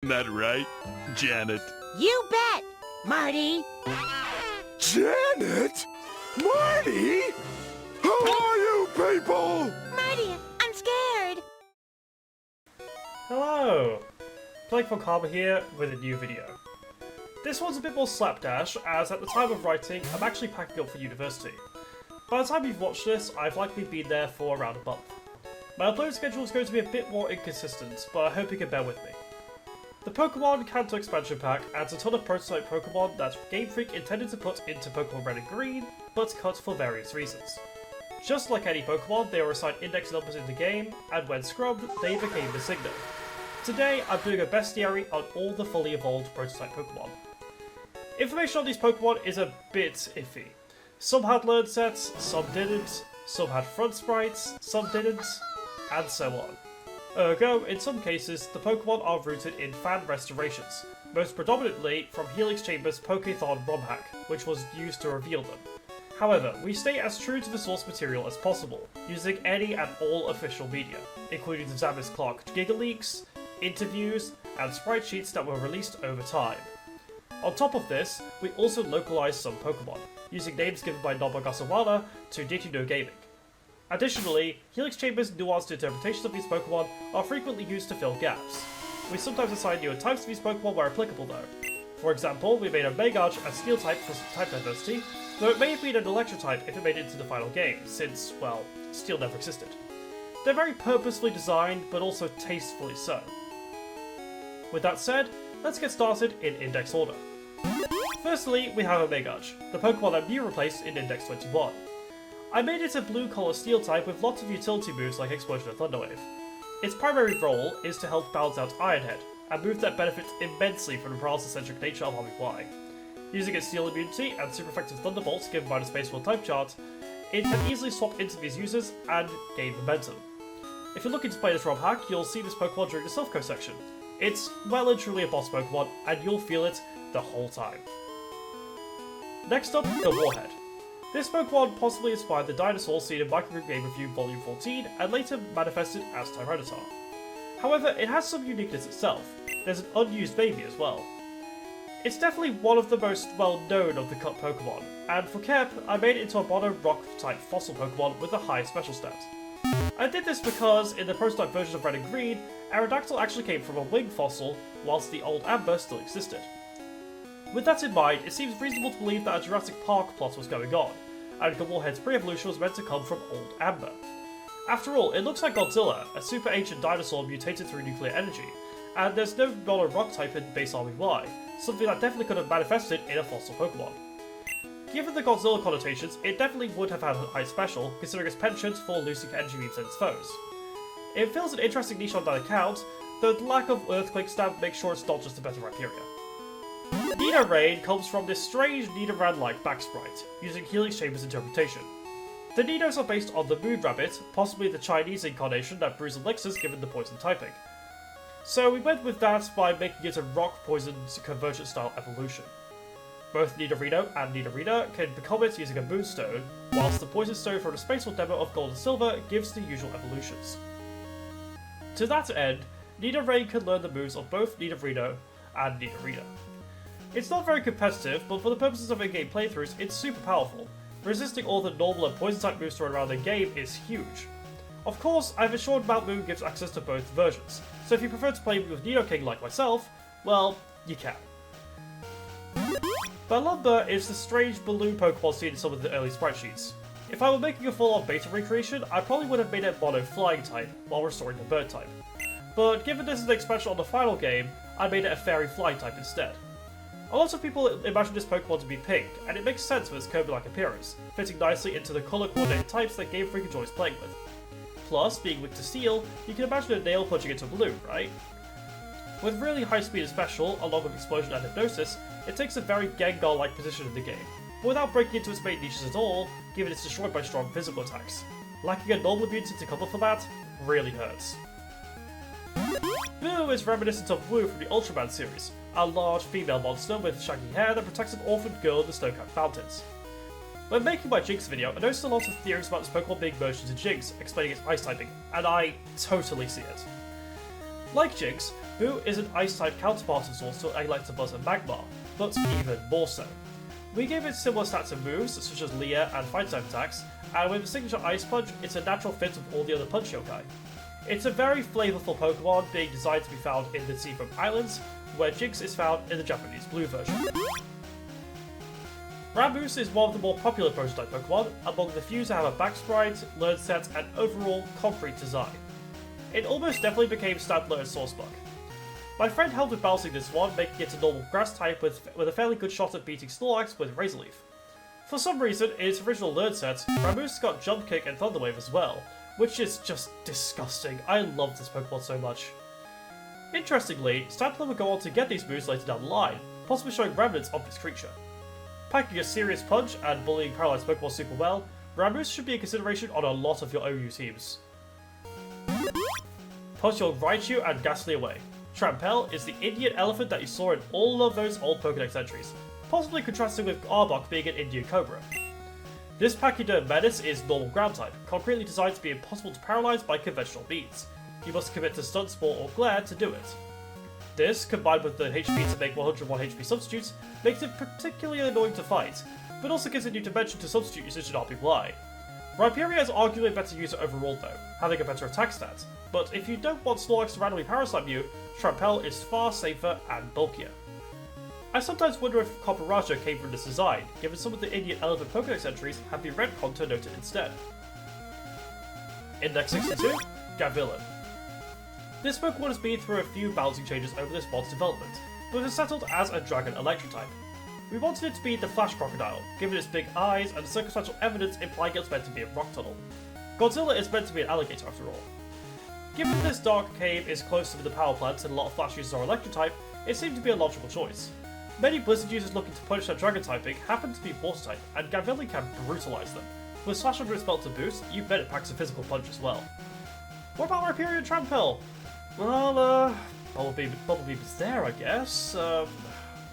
That right, Janet? You bet, Marty. Janet? Marty? How are you people? Marty, I'm scared. Hello! Playing for Karma here with a new video. This one's a bit more slapdash, as at the time of writing, I'm actually packing up for university. By the time you've watched this, I've likely been there for around a month. My upload schedule is going to be a bit more inconsistent, but I hope you can bear with me. The Pokemon Kanto expansion pack adds a ton of prototype Pokemon that Game Freak intended to put into Pokemon Red and Green, but cut for various reasons. Just like any Pokemon, they were assigned index numbers in the game, and when scrubbed, they became MissingNo. Today, I'm doing a bestiary on all the fully evolved prototype Pokemon. Information on these Pokemon is a bit iffy. Some had learn sets, some didn't, some had front sprites, some didn't, and so on. Ergo, in some cases, the Pokemon are rooted in fan restorations, most predominantly from Helix Chamber's Pokethon ROM hack, which was used to reveal them. However, we stay as true to the source material as possible, using any and all official media, including the Zamis Clark Gigaleaks, interviews, and sprite sheets that were released over time. On top of this, we also localized some Pokemon, using names given by Nobugasawa to Did You Know Gaming. Additionally, Helix Chamber's nuanced interpretations of these Pokemon are frequently used to fill gaps. We sometimes assign newer types to these Pokemon where applicable though. For example, we made Omegadge a Steel type for type diversity, though it may have been an Electro type if it made it into the final game, since, well, Steel never existed. They're very purposefully designed, but also tastefully so. With that said, let's get started in index order. Firstly, we have Omegadge, the Pokemon that Mew replaced in Index 21. I made it a blue collar Steel type with lots of utility moves like Explosion and Thunder Wave. Its primary role is to help balance out Iron Head, a move that benefits immensely from the paralysis-centric nature of Army Y. Using its Steel immunity and super effective Thunderbolts given by the Space World type chart, it can easily swap into these users and gain momentum. If you're looking to play this ROM hack, you'll see this Pokemon during the Silph Co section. It's well and truly a boss Pokemon, and you'll feel it the whole time. Next up, Gawarhed. This Pokemon possibly inspired the dinosaur seen in Microgroup Game Review Volume 14 and later manifested as Tyranitar. However, it has some uniqueness itself. There's an unused baby as well. It's definitely one of the most well-known of the cut Pokemon, and for KEP, I made it into a mono rock type fossil Pokemon with a high special stat. I did this because, in the prototype version of Red and Green, Aerodactyl actually came from a wing fossil, whilst the old Amber still existed. With that in mind, it seems reasonable to believe that a Jurassic Park plot was going on, and Gawarhed's pre-evolution was meant to come from old Amber. After all, it looks like Godzilla, a super ancient dinosaur mutated through nuclear energy, and there's no mono rock type in base Army Y, something that definitely could have manifested in a fossil Pokemon. Given the Godzilla connotations, it definitely would have had a high special, considering its penchant for loosing energy beams at its foes. It fills an interesting niche on that account, though the lack of Earthquake stab makes sure it's not just a better Rhyperior. Nidoreign comes from this strange Nidoran-like back sprite, using Helix Chamber's interpretation. The Nidos are based on the Moon Rabbit, possibly the Chinese incarnation that brews elixirs given the poison typing. So we went with that by making it a rock-poison convergent style evolution. Both Nidorino and Nidorina can become it using a Moonstone, whilst the Poison Stone from the Space World demo of Gold and Silver gives the usual evolutions. To that end, Nidoreign can learn the moves of both Nidorino and Nidorina. It's not very competitive, but for the purposes of in-game playthroughs, it's super powerful. Resisting all the normal and poison type moves thrown around the game is huge. Of course, I've ensured Mount Moon gives access to both versions, so if you prefer to play with Nidoking like myself, well, you can. Balumba is the strange balloon Pokemon seen in some of the early sprite sheets. If I were making a full-on beta recreation, I probably would have made it mono flying type, while restoring the bird type. But given this is an expansion on the final game, I made it a fairy flying type instead. A lot of people imagine this Pokemon to be pink, and it makes sense with its Kirby-like appearance, fitting nicely into the colour-coordinated types that Game Freak enjoys playing with. Plus, being weak to steel, you can imagine a nail punching into a balloon, right? With really high speed and special, along with explosion and hypnosis, it takes a very Gengar-like position in the game, but without breaking into its main niches at all, given it's destroyed by strong physical attacks. Lacking a normal immunity to cover for that really hurts. Boo is reminiscent of Wu from the Ultraman series, a large female monster with shaggy hair that protects an orphaned girl in the snow-capped mountains. When making my Jinx video, I noticed a lot of theories about this Pokemon being merged into Jinx, explaining its ice typing, and I totally see it. Like Jinx, Boo is an Ice-type counterpart of sorts to Electabuzz and Magmar, but even more so. We gave it similar stats and moves, such as Leer and Fight-type attacks, and with a signature Ice Punch, it's a natural fit with all the other Punch yokai. It's a very flavorful Pokemon, being designed to be found in the Seafoam Islands, where Jynx is found in the Japanese blue version. Ramboos is one of the more popular prototype Pokemon, among the few to have a back sprite, learn set, and overall concrete design. It almost definitely became Stantler and Sourcebug. My friend helped with balancing this one, making it a normal grass type with a fairly good shot at beating Snorlax with Razor Leaf. For some reason, in its original learn set, Ramboos got Jump Kick and Thunder Wave as well, which is just disgusting. I love this Pokemon so much. Interestingly, Stantler would go on to get these moves later down the line, possibly showing remnants of this creature. Packing a serious punch and bullying paralyzed Pokemon super well, Ramboos should be a consideration on a lot of your OU teams. Put your Raichu and Ghastly away. Trampel is the Indian elephant that you saw in all of those old Pokédex entries, possibly contrasting with Arbok being an Indian cobra. This Pachyderm Menace is normal ground type, concretely designed to be impossible to paralyze by conventional means. You must commit to Stun Spore or Glare to do it. This, combined with the HP to make 101 HP substitutes, makes it particularly annoying to fight, but also gives a new dimension to substitute usage in RPY. Rhyperior is arguably a better user overall though, having a better attack stat, but if you don't want Snorlax to randomly parasite you, Trampel is far safer and bulkier. I sometimes wonder if Copperajah came from this design, given some of the Indian Elephant Pokédex entries have been retconned to note it instead. Index 62, Gavillain. This Pokemon has been through a few balancing changes over this mod's development, but has settled as a Dragon Electric type. We wanted it to be the Flash Crocodile, given its big eyes and the circumstantial evidence implying it's meant to be a rock tunnel. Godzilla is meant to be an alligator after all. Given this dark cave is close to the power plants and a lot of Flash users are Electric type, it seemed to be a logical choice. Many Blizzard users looking to punish their Dragon typing happen to be Water type, and Gavillain can brutalize them. With Slash under its belt to boost, you bet it packs a physical punch as well. What about Rhyperior and Trampel? Well, Bubblebeam is there, I guess.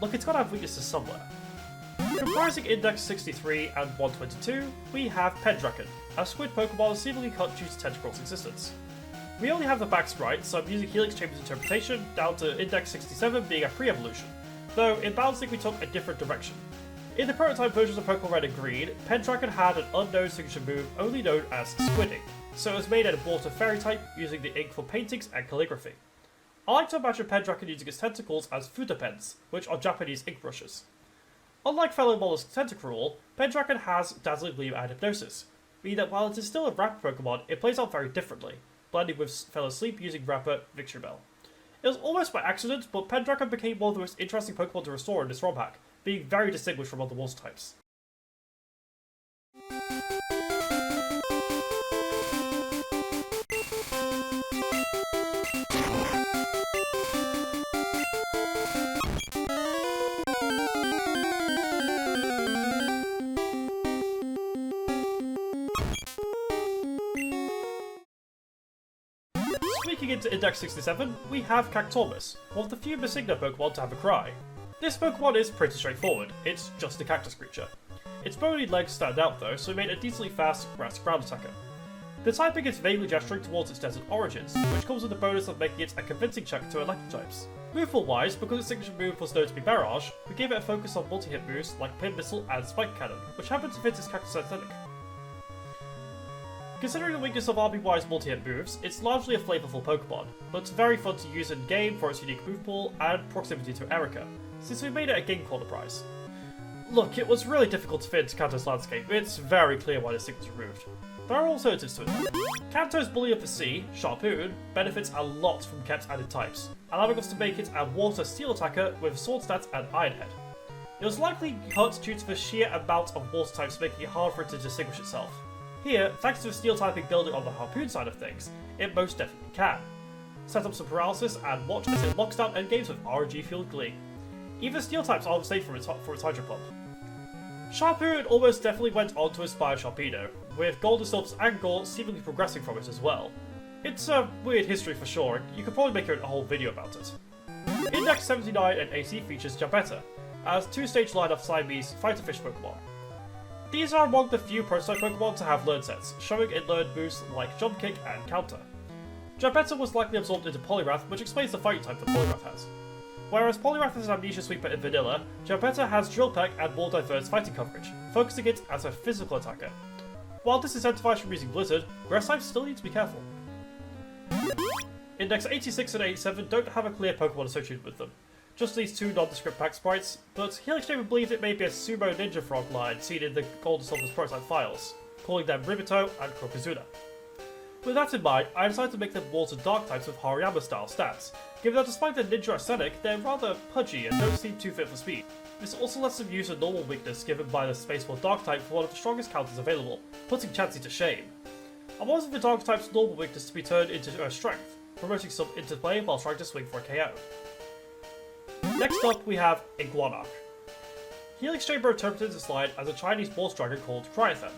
Look, it's gotta have weaknesses somewhere. Comprising Index 63 and 122, we have Pendragon, a squid Pokemon seemingly cut due to Tentacruel's existence. We only have the back sprite, so I'm using Helix Chamber's interpretation, down to Index 67 being a pre-evolution, though in balancing we took a different direction. In the prototype versions of Pokemon Red and Green, Pendragon had an unknown signature move only known as Squidding, so it was made out of water fairy type using the ink for paintings and calligraphy. I like to imagine Pendragon using its tentacles as futapens, which are Japanese ink brushes. Unlike fellow mollusk Tentacruel, Pendragon has Dazzling Gleam and Hypnosis, meaning that while it is still a Rapper Pokemon, it plays out very differently, blending with fellow Sleep using Rapper Victory Bell. It was almost by accident, but Pendragon became one of the most interesting Pokemon to restore in this ROM hack, being very distinguished from other water types. Speaking into Index 67, we have Cactormus, one of the few MissingNo Pokemon to have a cry. This Pokemon is pretty straightforward, it's just a cactus creature. Its bony legs stand out though, so we made a decently fast grass ground attacker. The typing is vaguely gesturing towards its desert origins, which comes with the bonus of making it a convincing check to electric types. Movable wise, because its signature move was known to be Barrage, we gave it a focus on multi-hit moves like Pin Missile and Spike Cannon, which happen to fit its cactus aesthetic. Considering the weakness of RB-wise multi-hit moves, it's largely a flavorful Pokemon, but it's very fun to use in game for its unique move pool and proximity to Erica, since we made it a game corner prize. Look, it was really difficult to fit into Kanto's landscape, it's very clear why this thing was removed. There are alternatives to it. Kanto's Bully of the Sea, Sharpoon, benefits a lot from KEP's added types, allowing us to make it a water steel attacker with Sword Stats and Iron Head. It was likely cut due to the sheer amount of water types making it hard for it to distinguish itself. Here, thanks to the steel typing building on the Harpoon side of things, it most definitely can. Set up some paralysis and watch as it locks down endgames with RNG fueled glee. Even steel types aren't safe for its Hydro Pump. Sharpoon almost definitely went on to inspire Sharpedo, with Golden Stilps and Gore seemingly progressing from it as well. It's a weird history for sure, and you could probably make a whole video about it. Index 79 and 80 features Jabetta, as two-stage line of Siamese fighter fish Pokemon. These are among the few prototype Pokemon to have learn sets, showing in learned moves like Jump Kick and Counter. Jabetta was likely absorbed into Poliwrath, which explains the fighting type that Poliwrath has. Whereas Poliwrath is an Amnesia Sweeper in Vanilla, Jabetta has Drill Peck and more diverse fighting coverage, focusing it as a physical attacker. While disincentivized from using Blizzard, grass types still need to be careful. Index 86 and 87 don't have a clear Pokemon associated with them, just these two nondescript pack sprites, but Helix Chamber believes it may be a Sumo Ninja Frog line seen in the Golden Silver's prototype files, calling them Ribito and Croakozuna. With that in mind, I decided to make them Water Dark types with Hariyama style stats, given that despite their ninja aesthetic, they're rather pudgy and don't seem too fit for speed. This also lets them use a normal weakness given by the Spaceport Dark type for one of the strongest counters available, putting Chansey to shame. I wanted the Dark type's normal weakness to be turned into a strength, promoting some interplay while trying to swing for a KO. Next up, we have Iguanarch. Helix Chamber interpreted this line as a Chinese boss dragon called Cryothem,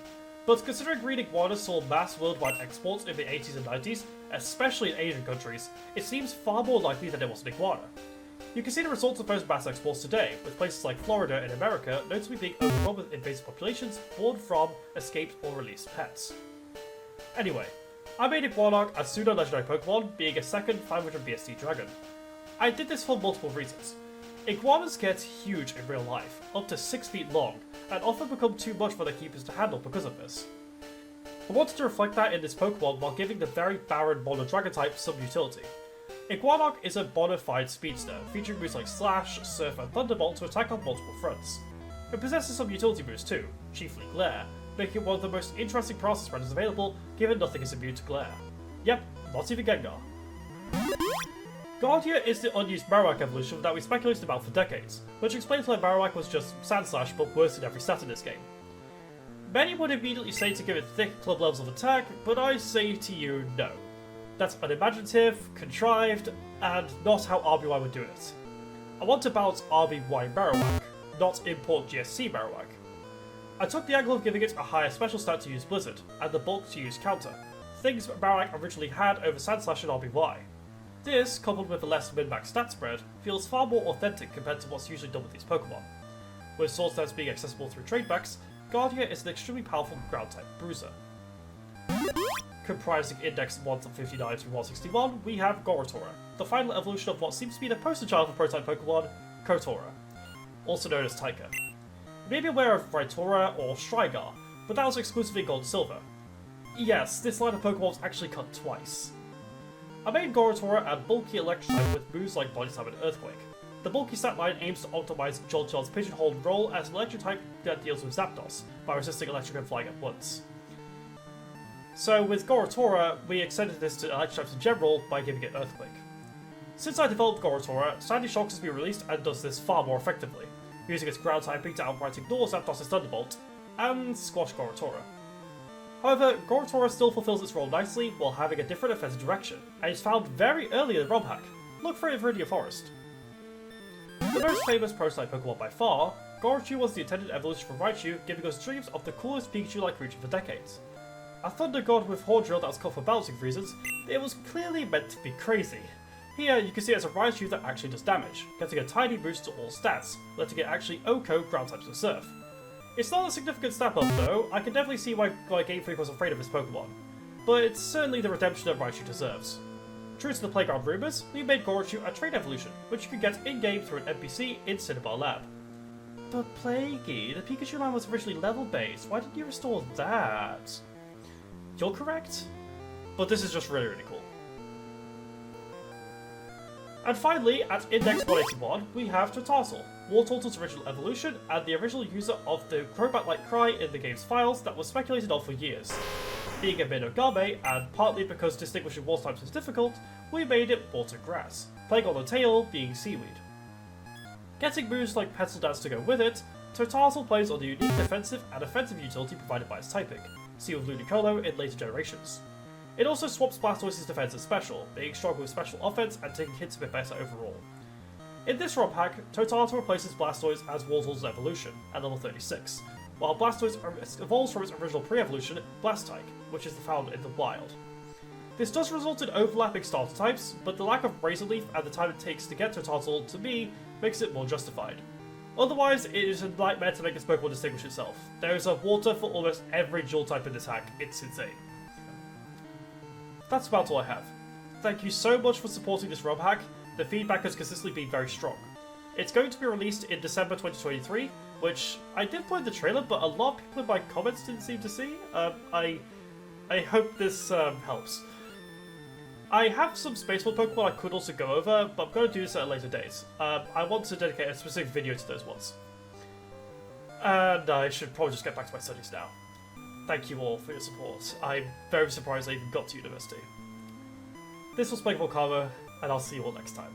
but considering green iguanas saw mass worldwide exports in the 80s and 90s, especially in Asian countries, it seems far more likely that it was an iguana. You can see the results of those mass exports today, with places like Florida in America notably being overrun with invasive populations born from escaped or released pets. Anyway, I made Iguanarch a pseudo-legendary Pokemon, being a second 500 BST dragon. I did this for multiple reasons. Iguanas get huge in real life, up to 6 feet long, and often become too much for their keepers to handle because of this. I wanted to reflect that in this Pokemon while giving the very barren Mono Dragon type some utility. Iguanarch is a bona fide speedster, featuring moves like Slash, Surf, and Thunderbolt to attack on multiple fronts. It possesses some utility moves too, chiefly Glare, making it one of the most interesting process spreaders available, given nothing is immune to Glare. Yep, not even Gengar. Guardia is the unused Marowak evolution that we speculated about for decades, which explains why Marowak was just Sandslash but worse in every stat in this game. Many would immediately say to give it thick club levels of attack, but I say to you no. That's unimaginative, contrived, and not how RBY would do it. I want to balance RBY Marowak, not import GSC Marowak. I took the angle of giving it a higher special stat to use Blizzard, and the bulk to use Counter, things Marowak originally had over Sandslash and RBY. This, coupled with a less min-max stat spread, feels far more authentic compared to what's usually done with these Pokemon. With sword stats being accessible through tradebacks, Guardia is an extremely powerful ground-type bruiser. Comprising Index 159 through 161, we have Gorotora, the final evolution of what seems to be the poster child for prototype Pokemon, Kotora, also known as Taika. You may be aware of Rhytora or Strigar, but that was exclusively Gold and Silver. Yes, this line of Pokemon was actually cut twice. I made Gorotora a bulky electric type with moves like Body Slam and Earthquake. The bulky stat line aims to optimize Jolteon's pigeonholed role as an electric type that deals with Zapdos, by resisting electric and flying at once. So with Gorotora, we extended this to electric types in general by giving it Earthquake. Since I developed Gorotora, Sandy Shocks has been released and does this far more effectively, using its ground typing to outright ignore Zapdos' Thunderbolt, and squash Gorotora. However, Gorotora still fulfills its role nicely while having a different offensive direction, and is found very early in the ROM hack. Look for it in Viridian Forest. The most famous prototype Pokemon by far, Gorochu was the intended evolution from Raichu, giving us dreams of the coolest Pikachu-like creature for decades. A Thunder God with Horn Drill that was cut for balancing reasons, it was clearly meant to be crazy. Here you can see it as a Raichu that actually does damage, getting a tiny boost to all stats, letting it actually OHKO ground types and Surf. It's not a significant stat buff though, I can definitely see why Game Freak was afraid of this Pokemon, but it's certainly the redemption that Raichu deserves. True to the playground rumours, we made Gorochu a trade evolution, which you can get in-game through an NPC in Cinnabar Lab. But Plaguey, the Pikachu line was originally level-based, why didn't you restore that? You're correct, but this is just really, really cool. And finally, at Index 181, we have Turtles, Wartortle's original evolution, and the original user of the Crobat-like cry in the game's files that was speculated on for years. Being a Minogame, and partly because distinguishing water types is difficult, we made it Water Grass, playing on the tail being Seaweed. Getting moves like Petal Dance to go with it, Turtles plays on the unique defensive and offensive utility provided by its typing, seen with Ludicolo in later generations. It also swaps Blastoise's defense and special, being stronger with special offense and taking hits a bit better overall. In this ROM hack, Totata replaces Blastoise as Wartortle's evolution, at level 36, while Blastoise evolves from its original pre-evolution, Blastyke, which is found in the wild. This does result in overlapping starter types, but the lack of Razor Leaf and the time it takes to get Turtle, to me, makes it more justified. Otherwise, it is a nightmare to make this Pokemon distinguish itself. There is a water for almost every dual type in this hack, it's insane. That's about all I have. thank you so much for supporting this ROM hack. The feedback has consistently been very strong. It's going to be released in December 2023, which I did put in the trailer, but a lot of people in my comments didn't seem to see. I hope this helps. I have some Spaceball Pokemon I could also go over, but I'm going to do this at a later date. I want to dedicate a specific video to those ones. And I should probably just get back to my studies now. Thank you all for your support. I'm very surprised I even got to university. This was Pokemon Karma, and I'll see you all next time.